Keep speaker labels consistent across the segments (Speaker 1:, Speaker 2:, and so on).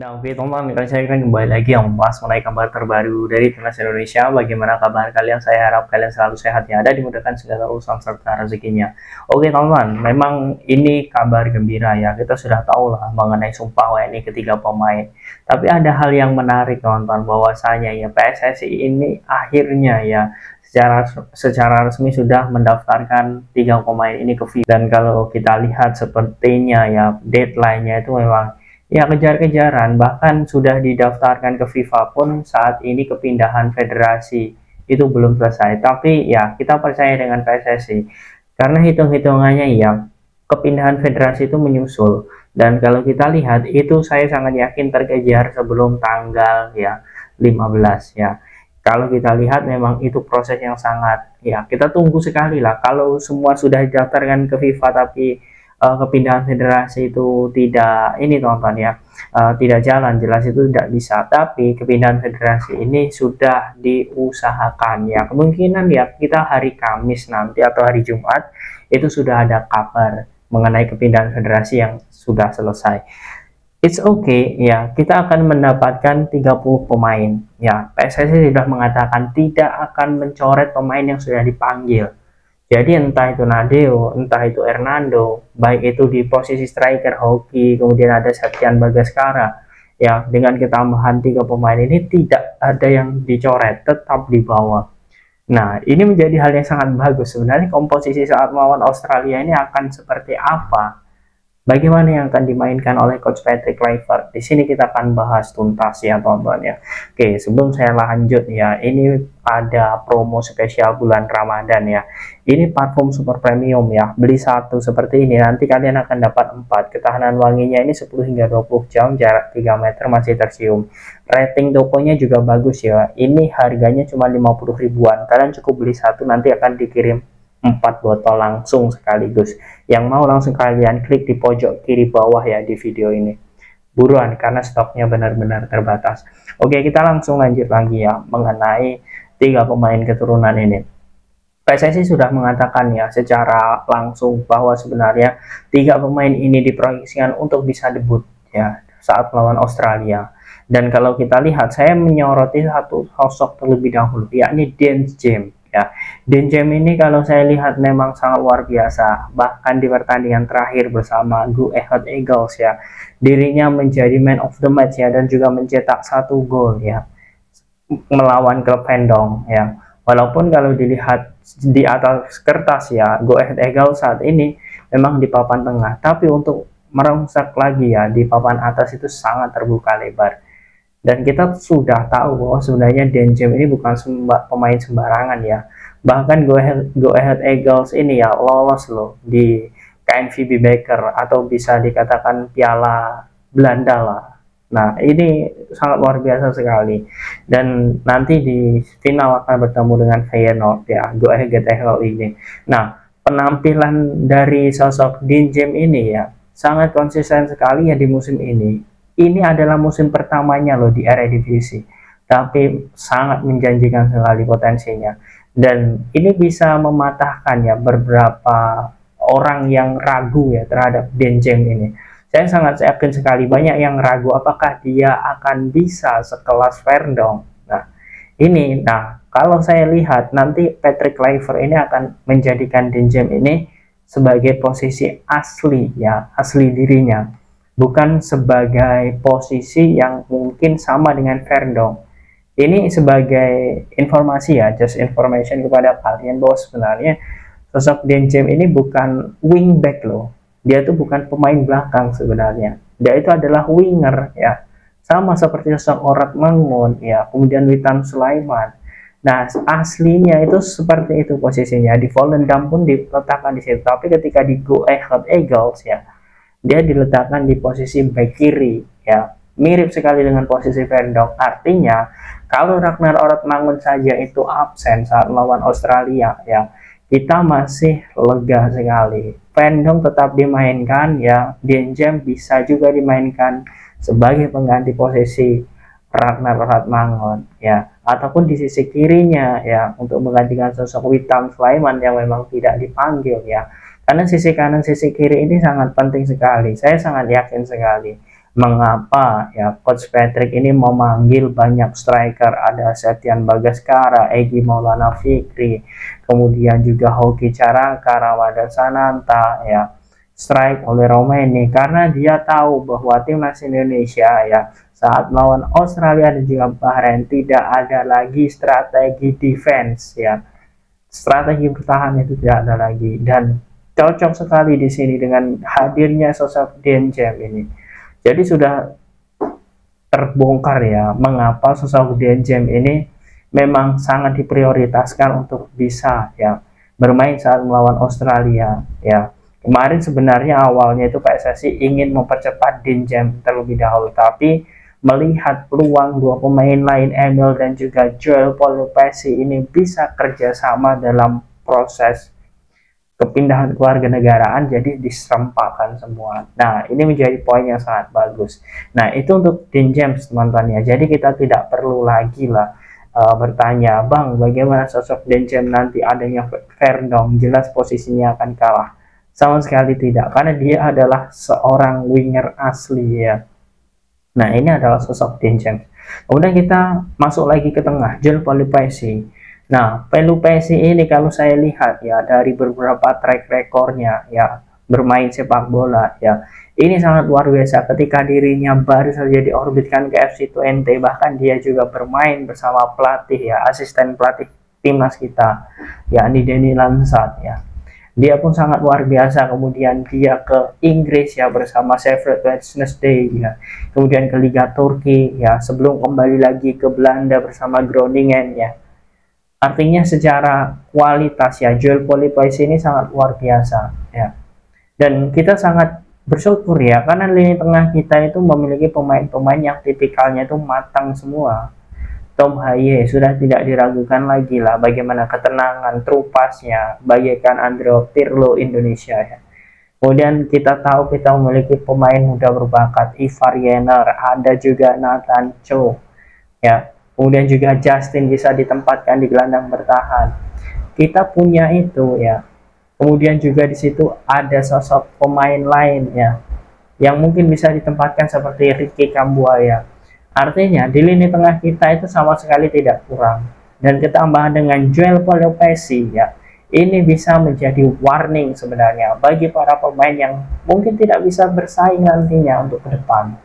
Speaker 1: Nah, oke teman-teman, kali saya akan kembali lagi yang membahas mengenai kabar terbaru dari timnas Indonesia. Bagaimana kabar kalian? Saya harap kalian selalu sehat ya, dan dimudahkan segala urusan serta rezekinya. Oke teman-teman, memang ini kabar gembira ya. Kita sudah tahu lah mengenai Sumpah WNI ketiga pemain. Tapi ada hal yang menarik teman-teman, bahwasanya ya PSSI ini akhirnya ya secara resmi sudah mendaftarkan tiga pemain ini ke FIFA. Dan kalau kita lihat sepertinya ya deadline-nya itu memang ya kejar-kejaran, bahkan sudah didaftarkan ke FIFA pun saat ini kepindahan federasi itu belum selesai. Tapi ya kita percaya dengan PSSI karena hitung-hitungannya ya kepindahan federasi itu menyusul, dan kalau kita lihat itu saya sangat yakin terkejar sebelum tanggal ya 15 ya. Kalau kita lihat memang itu proses yang sangat ya kita tunggu sekali lah kalau semua sudah didaftarkan ke FIFA tapi kepindahan federasi itu tidak ini teman-teman ya, tidak jalan, jelas itu tidak bisa. Tapi kepindahan federasi ini sudah diusahakan ya, kemungkinan ya kita hari Kamis nanti atau hari Jumat itu sudah ada kabar mengenai kepindahan federasi yang sudah selesai. It's okay ya, kita akan mendapatkan 30 pemain ya. PSSI sudah mengatakan tidak akan mencoret pemain yang sudah dipanggil. Jadi entah itu Nadeo, entah itu Hernando, baik itu di posisi striker Hoki, kemudian ada Septian Bagaskara. Ya, dengan ketambahan tiga pemain ini tidak ada yang dicoret, tetap di bawah. Nah, ini menjadi hal yang sangat bagus. Sebenarnya komposisi saat melawan Australia ini akan seperti apa? Bagaimana yang akan dimainkan oleh Coach Patrick Kluivert? Di sini kita akan bahas tuntas ya teman-teman ya. Oke, sebelum saya lanjut ya, ini ada promo spesial bulan Ramadan ya. Ini parfum super premium ya. Beli satu seperti ini, nanti kalian akan dapat 4. Ketahanan wanginya ini 10 hingga 20 jam, jarak 3 meter masih tercium. Rating tokonya juga bagus ya. Ini harganya cuma 50 ribuan. Kalian cukup beli satu, nanti akan dikirim 4 botol langsung sekaligus. Yang mau langsung kalian klik di pojok kiri bawah ya di video ini. Buruan karena stoknya benar-benar terbatas. Oke, kita langsung lanjut lagi ya mengenai tiga pemain keturunan ini. PSSI sudah mengatakan ya secara langsung bahwa sebenarnya tiga pemain ini diproyeksikan untuk bisa debut ya saat melawan Australia. Dan kalau kita lihat, saya menyoroti satu sosok terlebih dahulu, yakni Dance James. Ya, Dan James ini kalau saya lihat memang sangat luar biasa. Bahkan di pertandingan terakhir bersama Go Ahead Eagles ya, dirinya menjadi man of the match ya, dan juga mencetak 1 gol ya melawan klub Vendong ya. Walaupun kalau dilihat di atas kertas ya, Go Ahead Eagles saat ini memang di papan tengah, tapi untuk merangsak lagi ya di papan atas itu sangat terbuka lebar. Dan kita sudah tahu bahwa sebenarnya Dan James ini bukan pemain sembarangan ya. Bahkan Go Ahead Eagles ini ya lolos loh di KNVB Baker atau bisa dikatakan Piala Belanda lah. Nah, ini sangat luar biasa sekali. Dan nanti di final akan bertemu dengan Feyenoord ya, Go Ahead Eagles ini. Nah, penampilan dari sosok Dan James ini ya sangat konsisten sekali ya di musim ini. Ini adalah musim pertamanya loh di Eredivisie, tapi sangat menjanjikan sekali potensinya. Dan ini bisa mematahkan ya beberapa orang yang ragu ya terhadap Dan James ini. Saya sangat yakin sekali banyak yang ragu apakah dia akan bisa sekelas Verdong. Nah, kalau saya lihat nanti Patrick Kluivert ini akan menjadikan Dan James ini sebagai posisi asli ya, asli dirinya, bukan sebagai posisi yang mungkin sama dengan Verdong. Ini sebagai informasi ya, just information kepada kalian bahwa sebenarnya sosok Dan James ini bukan wingback loh. Dia itu bukan pemain belakang sebenarnya. Dia itu adalah winger ya. Sama seperti sosok Orat Mangun ya, kemudian Witan Sulaiman. Nah, aslinya itu seperti itu posisinya. Di Volendam pun diletakkan di situ. Tapi ketika di Go Ahead Eagles ya, dia diletakkan di posisi back kiri ya, mirip sekali dengan posisi Verdong. Artinya kalau Ragnar Orat Mangun saja itu absen saat melawan Australia ya, kita masih lega sekali. Verdong tetap dimainkan ya, Dan James bisa juga dimainkan sebagai pengganti posisi Ragnar Orat Mangun ya, ataupun di sisi kirinya ya untuk menggantikan sosok Witan Sulaiman yang memang tidak dipanggil ya. Karena sisi kanan sisi kiri ini sangat penting sekali. Saya sangat yakin sekali mengapa ya Coach Patrick ini memanggil banyak striker, ada Septian Bagaskara, Egy Maulana Fikri, kemudian juga Hoki Caraka, Ramadan Sananta ya, strike oleh Romaini, karena dia tahu bahwa timnas Indonesia ya saat melawan Australia dan juga Bahrain tidak ada lagi strategi defense ya, strategi bertahan itu tidak ada lagi, dan cocok sekali di sini dengan hadirnya sosok Dean James ini. Jadi sudah terbongkar ya mengapa sosok Dean James ini memang sangat diprioritaskan untuk bisa ya bermain saat melawan Australia ya. Kemarin sebenarnya awalnya itu PSSI ingin mempercepat Dean James terlebih dahulu, tapi melihat peluang dua pemain lain Emil dan juga Joel Polepesi ini bisa kerjasama dalam proses kepindahan kewarganegaraan, jadi diserempakkan semua. Nah, ini menjadi poin yang sangat bagus. Nah, itu untuk Dean James teman-teman ya. Jadi kita tidak perlu lagi lah bertanya, Bang, bagaimana sosok Dean James nanti adanya Verdong, jelas posisinya akan kalah. Sama sekali tidak, karena dia adalah seorang winger asli ya. Nah, ini adalah sosok Dean James. Kemudian kita masuk lagi ke tengah, Joel Polepesi. Nah, Polepesi ini kalau saya lihat ya dari beberapa track recordnya ya bermain sepak bola ya, ini sangat luar biasa. Ketika dirinya baru saja diorbitkan ke FC Twente, bahkan dia juga bermain bersama pelatih ya, asisten pelatih timnas kita yakni Denny Lansat ya. Dia pun sangat luar biasa. Kemudian dia ke Inggris ya bersama Sheffield Wednesday ya, kemudian ke Liga Turki ya, sebelum kembali lagi ke Belanda bersama Groningen ya. Artinya secara kualitas ya Joel Polepesi ini sangat luar biasa ya. Dan kita sangat bersyukur ya karena lini tengah kita itu memiliki pemain-pemain yang tipikalnya itu matang semua. Tom Haye sudah tidak diragukan lagi lah bagaimana ketenangan trupasnya bagaikan Andrea Pirlo Indonesia ya. Kemudian kita tahu kita memiliki pemain muda berbakat, Ivar Jenner, ada juga Nathan Cho ya. Kemudian juga Justin bisa ditempatkan di gelandang bertahan. Kita punya itu ya. Kemudian juga di situ ada sosok pemain lain ya yang mungkin bisa ditempatkan seperti Ricky Kambuaya. Artinya di lini tengah kita itu sama sekali tidak kurang. Dan ketambahan dengan Joel Polepesi ya, ini bisa menjadi warning sebenarnya bagi para pemain yang mungkin tidak bisa bersaing nantinya untuk ke depan.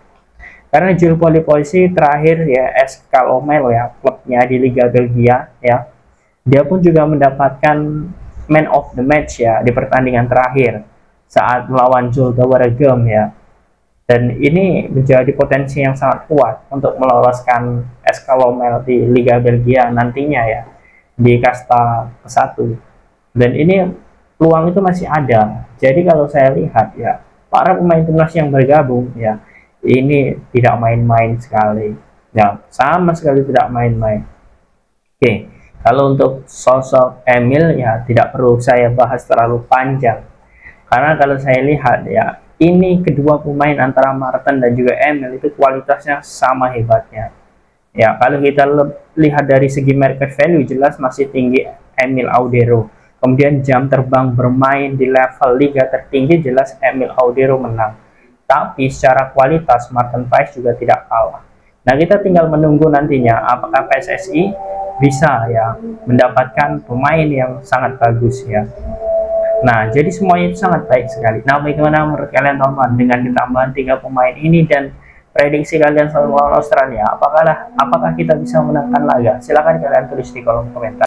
Speaker 1: Karena Joel Polepesi terakhir ya SK Lommel ya, klubnya di Liga Belgia ya, dia pun juga mendapatkan man of the match ya di pertandingan terakhir saat melawan Zulte Waregem ya. Dan ini menjadi potensi yang sangat kuat untuk meloloskan SK Lommel di Liga Belgia nantinya ya di kasta ke-1. Dan ini peluang itu masih ada. Jadi kalau saya lihat ya para pemain timnas yang bergabung ya ini tidak main-main sekali ya, sama sekali tidak main-main. Oke, kalau untuk sosok Emil ya tidak perlu saya bahas terlalu panjang, karena kalau saya lihat ya ini kedua pemain antara Martin dan juga Emil itu kualitasnya sama hebatnya ya. Kalau kita lihat dari segi market value jelas masih tinggi Emil Audero, kemudian jam terbang bermain di level liga tertinggi jelas Emil Audero menang. Tapi secara kualitas Martin Paes juga tidak kalah. Nah, kita tinggal menunggu nantinya apakah PSSI bisa ya mendapatkan pemain yang sangat bagus ya. Nah, jadi semuanya itu sangat baik sekali. Nah, bagaimana menurut kalian teman-teman dengan ketambahan 3 pemain ini dan prediksi kalian soal Australia? Apakah kita bisa menangkan laga? Silahkan kalian tulis di kolom komentar.